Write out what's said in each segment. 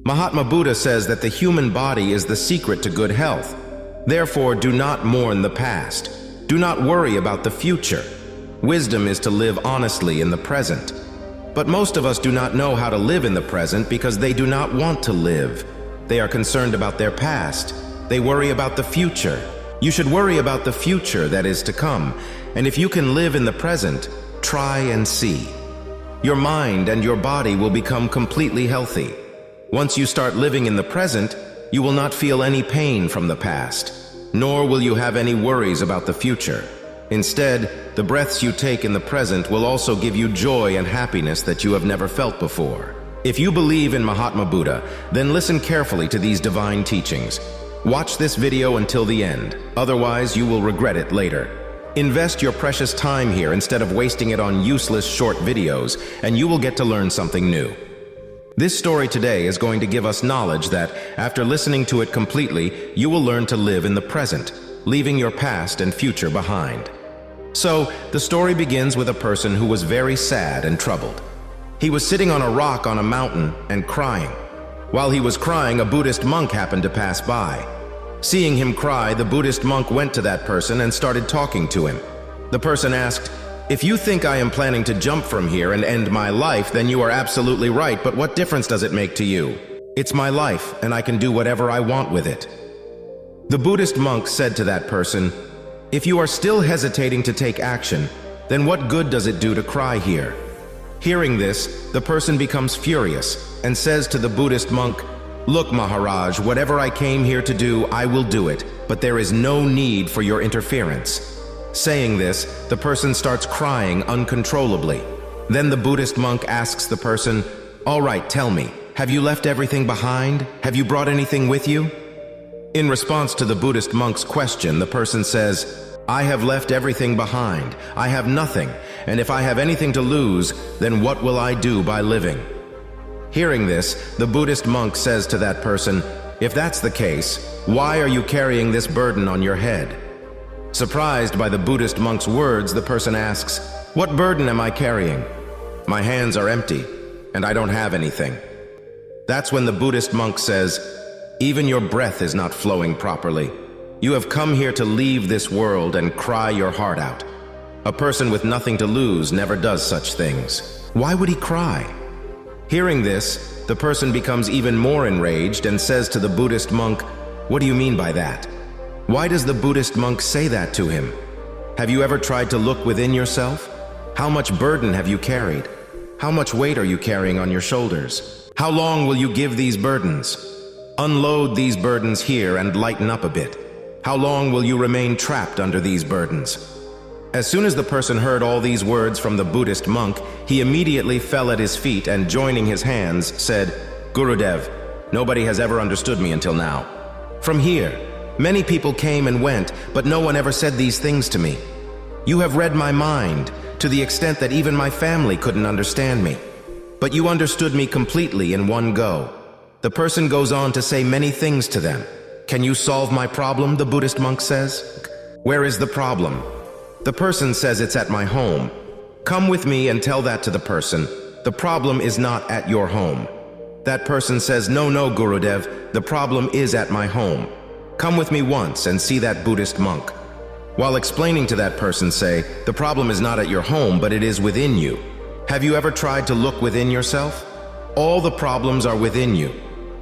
Mahatma Buddha says that the human body is the secret to good health. Therefore, do not mourn the past. Do not worry about the future. Wisdom is to live honestly in the present. But most of us do not know how to live in the present because they do not want to live. They are concerned about their past. They worry about the future. You should worry about the future that is to come. And if you can live in the present, try and see. Your mind and your body will become completely healthy. Once you start living in the present, you will not feel any pain from the past, nor will you have any worries about the future. Instead, the breaths you take in the present will also give you joy and happiness that you have never felt before. If you believe in Mahatma Buddha, then listen carefully to these divine teachings. Watch this video until the end, otherwise you will regret it later. Invest your precious time here instead of wasting it on useless short videos, and you will get to learn something new. This story today is going to give us knowledge that, after listening to it completely, you will learn to live in the present, leaving your past and future behind. So, the story begins with a person who was very sad and troubled. He was sitting on a rock on a mountain and crying. While he was crying, a Buddhist monk happened to pass by. Seeing him cry, the Buddhist monk went to that person and started talking to him. The person asked, "If you think I am planning to jump from here and end my life, then you are absolutely right, but what difference does it make to you? It's my life, and I can do whatever I want with it." The Buddhist monk said to that person, "If you are still hesitating to take action, then what good does it do to cry here?" Hearing this, the person becomes furious and says to the Buddhist monk, "Look, Maharaj, whatever I came here to do, I will do it, but there is no need for your interference." Saying this, the person starts crying uncontrollably. Then the Buddhist monk asks the person, "All right, tell me, have you left everything behind? Have you brought anything with you?" In response to the Buddhist monk's question, the person says, "I have left everything behind. I have nothing, and if I have anything to lose, then what will I do by living?" Hearing this, the Buddhist monk says to that person, "If that's the case, why are you carrying this burden on your head?" Surprised by the Buddhist monk's words, the person asks, "What burden am I carrying? My hands are empty, and I don't have anything." That's when the Buddhist monk says, "Even your breath is not flowing properly. You have come here to leave this world and cry your heart out. A person with nothing to lose never does such things. Why would he cry?" Hearing this, the person becomes even more enraged and says to the Buddhist monk, "What do you mean by that? Why does the Buddhist monk say that to him? Have you ever tried to look within yourself? How much burden have you carried? How much weight are you carrying on your shoulders? How long will you give these burdens? Unload these burdens here and lighten up a bit. How long will you remain trapped under these burdens?" As soon as the person heard all these words from the Buddhist monk, he immediately fell at his feet and, joining his hands, said, "Gurudev, nobody has ever understood me until now. From here, many people came and went, but no one ever said these things to me. You have read my mind, to the extent that even my family couldn't understand me. But you understood me completely in one go." The person goes on to say many things to them. "Can you solve my problem?" the Buddhist monk says. "Where is the problem?" The person says, "It's at my home." "Come with me and tell that to the person. The problem is not at your home." That person says, "No, Gurudev, the problem is at my home. Come with me once and see that Buddhist monk." While explaining to that person, say, "The problem is not at your home, but it is within you. Have you ever tried to look within yourself? All the problems are within you.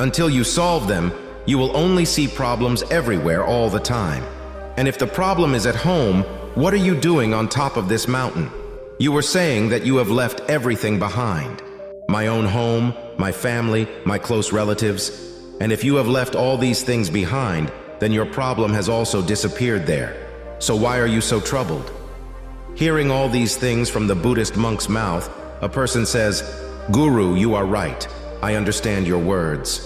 Until you solve them, you will only see problems everywhere all the time. And if the problem is at home, what are you doing on top of this mountain? You were saying that you have left everything behind. My own home, my family, my close relatives. And if you have left all these things behind, then your problem has also disappeared there. So why are you so troubled?" Hearing all these things from the Buddhist monk's mouth, a person says, "Guru, you are right. I understand your words.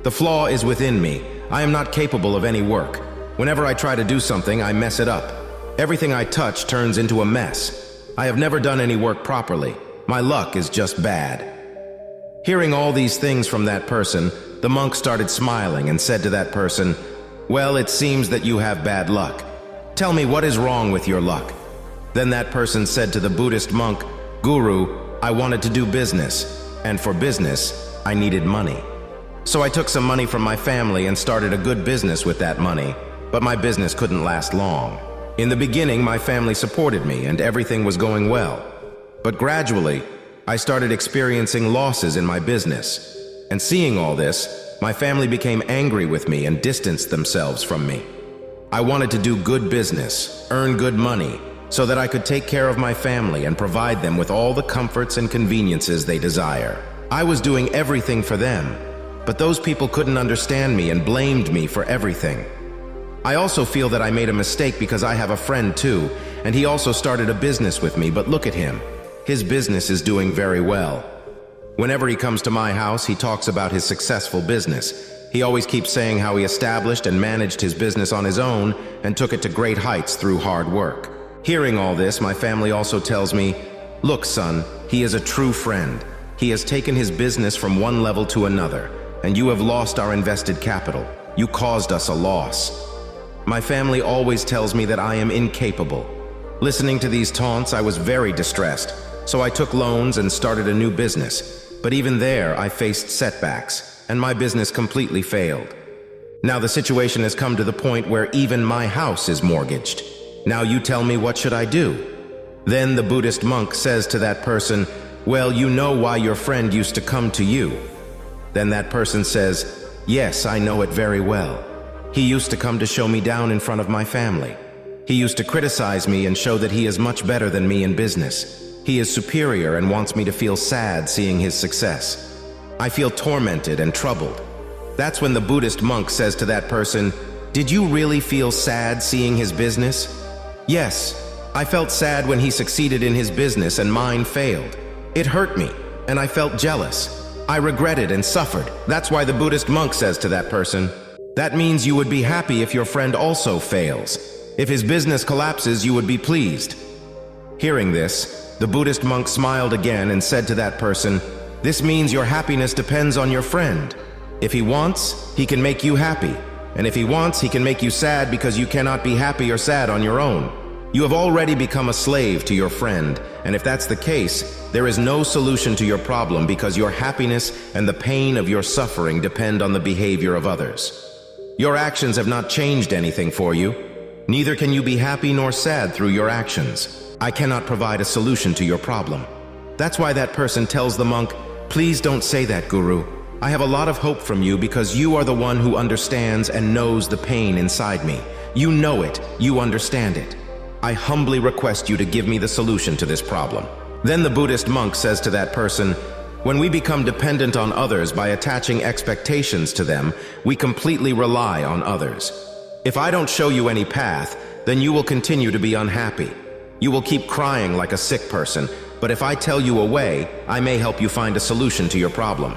The flaw is within me. I am not capable of any work. Whenever I try to do something, I mess it up. Everything I touch turns into a mess. I have never done any work properly. My luck is just bad." Hearing all these things from that person, the monk started smiling and said to that person, "Well, it seems that you have bad luck. Tell me, what is wrong with your luck?" Then that person said to the Buddhist monk, "Guru, I wanted to do business, and for business, I needed money. So I took some money from my family and started a good business with that money, but my business couldn't last long. In the beginning, my family supported me and everything was going well. But gradually, I started experiencing losses in my business. And seeing all this, my family became angry with me and distanced themselves from me. I wanted to do good business, earn good money, so that I could take care of my family and provide them with all the comforts and conveniences they desire. I was doing everything for them, but those people couldn't understand me and blamed me for everything. I also feel that I made a mistake because I have a friend too, and he also started a business with me, but look at him. His business is doing very well. Whenever he comes to my house, he talks about his successful business. He always keeps saying how he established and managed his business on his own and took it to great heights through hard work. Hearing all this, my family also tells me, "Look, son, he is a true friend. He has taken his business from one level to another, and you have lost our invested capital. You caused us a loss." My family always tells me that I am incapable. Listening to these taunts, I was very distressed, so I took loans and started a new business. But even there, I faced setbacks, and my business completely failed. Now the situation has come to the point where even my house is mortgaged. Now you tell me, what should I do? Then the Buddhist monk says to that person, "Well, you know why your friend used to come to you." Then that person says, "Yes, I know it very well. He used to come to show me down in front of my family. He used to criticize me and show that he is much better than me in business. He is superior and wants me to feel sad seeing his success. I feel tormented and troubled." That's when the Buddhist monk says to that person, "Did you really feel sad seeing his business?" "Yes, I felt sad when he succeeded in his business and mine failed. It hurt me, and I felt jealous. I regretted and suffered." That's why the Buddhist monk says to that person, "That means you would be happy if your friend also fails. If his business collapses, you would be pleased." Hearing this, the Buddhist monk smiled again and said to that person, "This means your happiness depends on your friend. If he wants, he can make you happy. And if he wants, he can make you sad because you cannot be happy or sad on your own. You have already become a slave to your friend, and if that's the case, there is no solution to your problem because your happiness and the pain of your suffering depend on the behavior of others. Your actions have not changed anything for you. Neither can you be happy nor sad through your actions. I cannot provide a solution to your problem." That's why that person tells the monk, "Please don't say that, Guru. I have a lot of hope from you because you are the one who understands and knows the pain inside me. You know it, you understand it. I humbly request you to give me the solution to this problem." Then the Buddhist monk says to that person, "When we become dependent on others by attaching expectations to them, we completely rely on others. If I don't show you any path, then you will continue to be unhappy. You will keep crying like a sick person, but if I tell you a way, I may help you find a solution to your problem.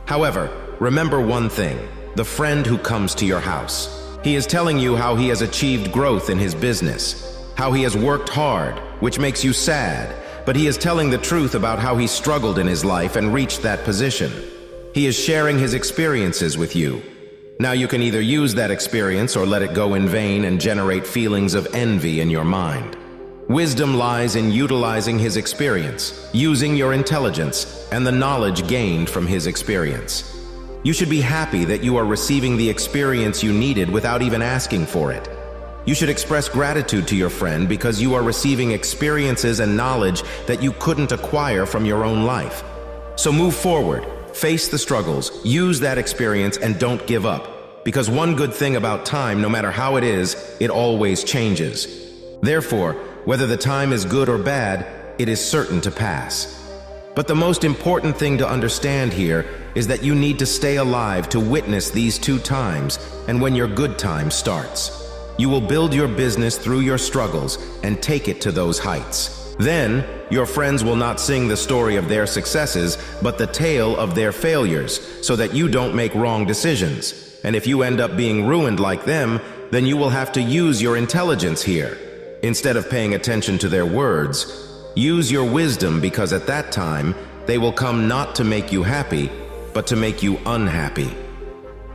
However, remember one thing, the friend who comes to your house. He is telling you how he has achieved growth in his business, how he has worked hard, which makes you sad, but he is telling the truth about how he struggled in his life and reached that position. He is sharing his experiences with you. Now you can either use that experience or let it go in vain and generate feelings of envy in your mind. Wisdom lies in utilizing his experience, using your intelligence, and the knowledge gained from his experience. You should be happy that you are receiving the experience you needed without even asking for it. You should express gratitude to your friend because you are receiving experiences and knowledge that you couldn't acquire from your own life. So move forward, face the struggles, use that experience, and don't give up. Because one good thing about time, no matter how it is, it always changes. Therefore, whether the time is good or bad, it is certain to pass. But the most important thing to understand here is that you need to stay alive to witness these two times and when your good time starts. You will build your business through your struggles and take it to those heights. Then, your friends will not sing the story of their successes, but the tale of their failures, so that you don't make wrong decisions. And if you end up being ruined like them, then you will have to use your intelligence here. Instead of paying attention to their words, use your wisdom, because at that time, they will come not to make you happy, but to make you unhappy.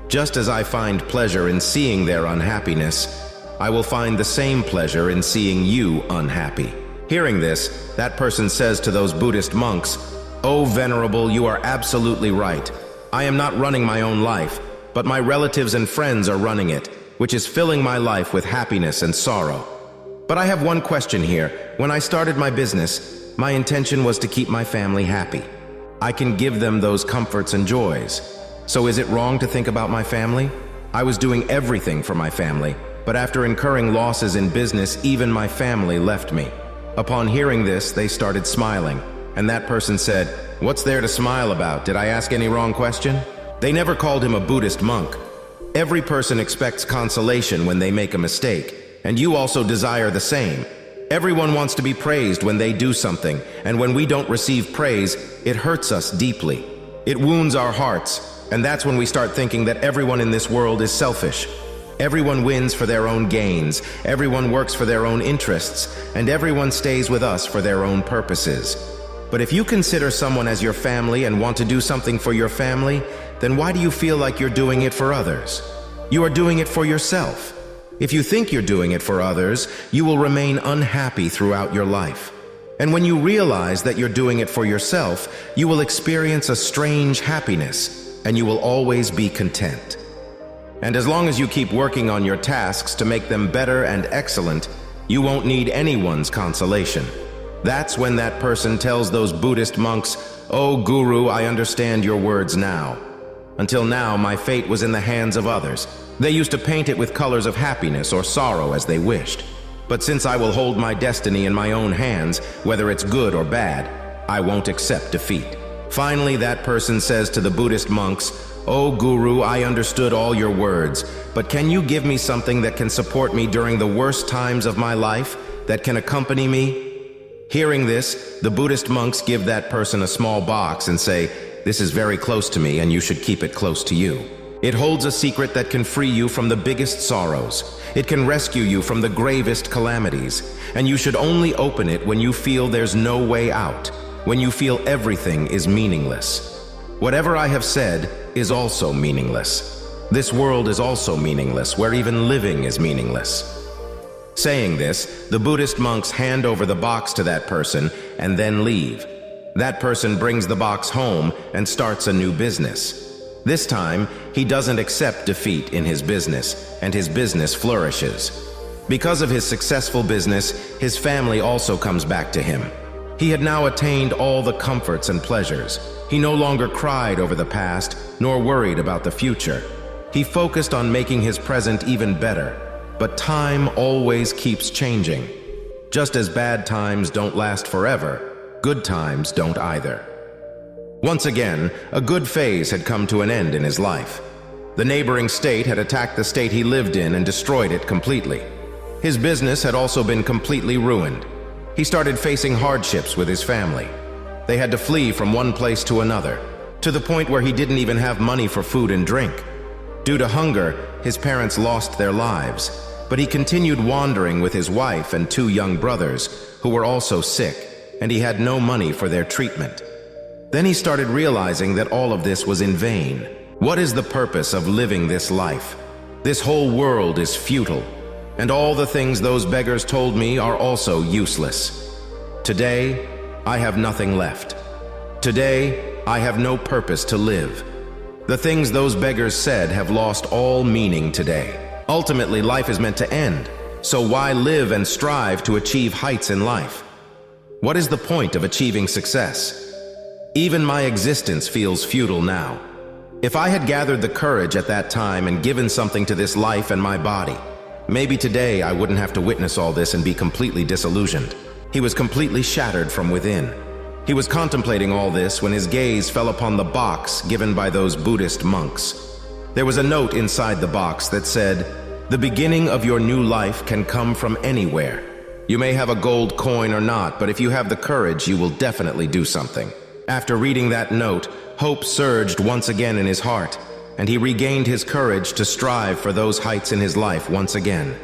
Just as I find pleasure in seeing their unhappiness, I will find the same pleasure in seeing you unhappy. Hearing this, that person says to those Buddhist monks, "Oh, Venerable, you are absolutely right. I am not running my own life, but my relatives and friends are running it, which is filling my life with happiness and sorrow. But I have one question here. When I started my business, my intention was to keep my family happy. I can give them those comforts and joys. So is it wrong to think about my family? I was doing everything for my family, but after incurring losses in business, even my family left me. Upon hearing this, they started smiling, and that person said, "What's there to smile about? Did I ask any wrong question?" They never called him a Buddhist monk. Every person expects consolation when they make a mistake, and you also desire the same. Everyone wants to be praised when they do something, and when we don't receive praise, it hurts us deeply. It wounds our hearts, and that's when we start thinking that everyone in this world is selfish. Everyone wins for their own gains, everyone works for their own interests, and everyone stays with us for their own purposes. But if you consider someone as your family and want to do something for your family, then why do you feel like you're doing it for others? You are doing it for yourself. If you think you're doing it for others, you will remain unhappy throughout your life. And when you realize that you're doing it for yourself, you will experience a strange happiness, and you will always be content. And as long as you keep working on your tasks to make them better and excellent, you won't need anyone's consolation. That's when that person tells those Buddhist monks, "Oh, Guru, I understand your words now. Until now, my fate was in the hands of others. They used to paint it with colors of happiness or sorrow as they wished. But since I will hold my destiny in my own hands, whether it's good or bad, I won't accept defeat." Finally, that person says to the Buddhist monks, "Oh, Guru, I understood all your words, but can you give me something that can support me during the worst times of my life, that can accompany me?" Hearing this, the Buddhist monks give that person a small box and say, "This is very close to me and you should keep it close to you. It holds a secret that can free you from the biggest sorrows. It can rescue you from the gravest calamities, and you should only open it when you feel there's no way out, when you feel everything is meaningless. Whatever I have said is also meaningless. This world is also meaningless, where even living is meaningless." Saying this, the Buddhist monks hand over the box to that person and then leave. That person brings the box home and starts a new business. This time, he doesn't accept defeat in his business, and his business flourishes. Because of his successful business, his family also comes back to him. He had now attained all the comforts and pleasures. He no longer cried over the past, nor worried about the future. He focused on making his present even better. But time always keeps changing. Just as bad times don't last forever, good times don't either. Once again, a good phase had come to an end in his life. The neighboring state had attacked the state he lived in and destroyed it completely. His business had also been completely ruined. He started facing hardships with his family. They had to flee from one place to another, to the point where he didn't even have money for food and drink. Due to hunger, his parents lost their lives, but he continued wandering with his wife and 2 young brothers, who were also sick, and he had no money for their treatment. Then he started realizing that all of this was in vain. What is the purpose of living this life? This whole world is futile, and all the things those beggars told me are also useless. Today, I have nothing left. Today, I have no purpose to live. The things those beggars said have lost all meaning today. Ultimately, life is meant to end, so why live and strive to achieve heights in life? What is the point of achieving success? Even my existence feels futile now. If I had gathered the courage at that time and given something to this life and my body, maybe today I wouldn't have to witness all this and be completely disillusioned. He was completely shattered from within. He was contemplating all this when his gaze fell upon the box given by those Buddhist monks. There was a note inside the box that said, "The beginning of your new life can come from anywhere. You may have a gold coin or not, but if you have the courage, you will definitely do something." After reading that note, hope surged once again in his heart, and he regained his courage to strive for those heights in his life once again.